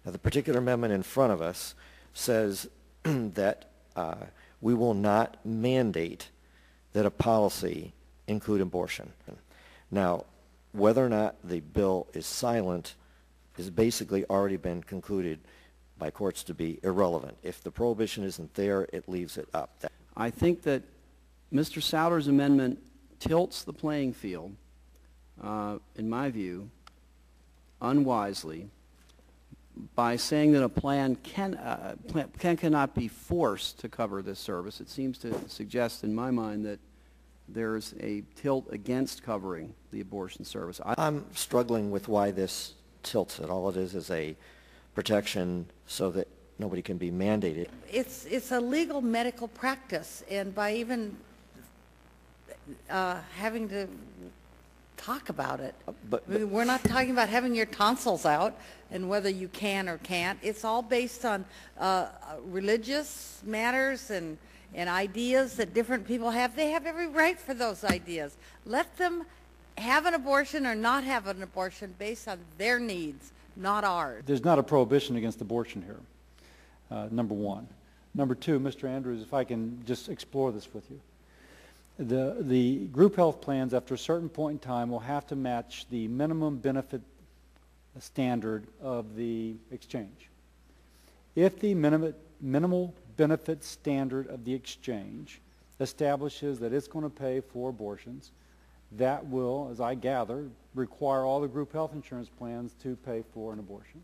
Now, the particular amendment in front of us says that we will not mandate that a policy include abortion. Now, whether or not the bill is silent has basically already been concluded by courts to be irrelevant. If the prohibition isn't there, it leaves it up. I think that Mr. Souder's amendment tilts the playing field, in my view, unwisely, by saying that a plan cannot be forced to cover this service. It seems to suggest in my mind that there's a tilt against covering the abortion service. I'm struggling with why this tilts it. All it is a protection so that nobody can be mandated. It's a legal medical practice, and by even having to talk about it. But I mean, we're not talking about having your tonsils out and whether you can or can't. It's all based on religious matters and ideas that different people have. They have every right for those ideas. Let them have an abortion or not have an abortion based on their needs, not ours. There's not a prohibition against abortion here, number one. Number two, Mr. Andrews, if I can just explore this with you. The group health plans, after a certain point in time, will have to match the minimum benefit standard of the exchange. If the minimal benefit standard of the exchange establishes that it's going to pay for abortions, that will, as I gather, require all the group health insurance plans to pay for an abortion.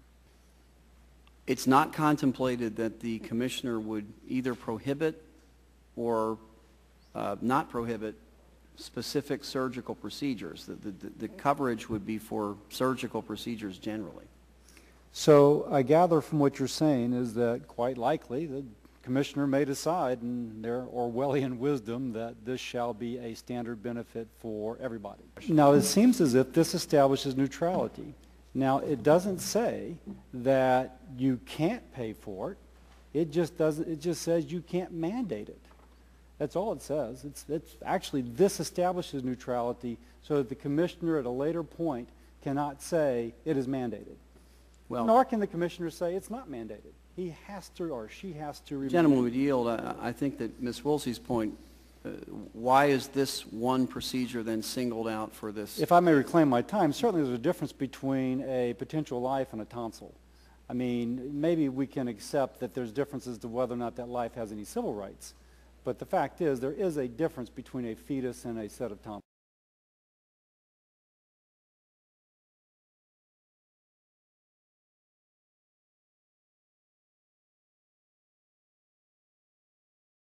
It's not contemplated that the commissioner would either prohibit or not prohibit specific surgical procedures. The coverage would be for surgical procedures generally. So I gather from what you're saying is that quite likely the commissioner may decide in their Orwellian wisdom that this shall be a standard benefit for everybody. Now it seems as if this establishes neutrality. Now it doesn't say that you can't pay for it. It just says you can't mandate it. That's all it says. It's actually, this establishes neutrality so that the commissioner at a later point cannot say it is mandated. Well, nor can the commissioner say it's not mandated. He has to, or she has to remain. Gentleman would yield. I think that Ms. Woolsey's point, why is this one procedure then singled out for this? If I may reclaim my time, certainly there's a difference between a potential life and a tonsil. I mean, maybe we can accept that there's differences to whether or not that life has any civil rights. But the fact is, there is a difference between a fetus and a set of tonsils.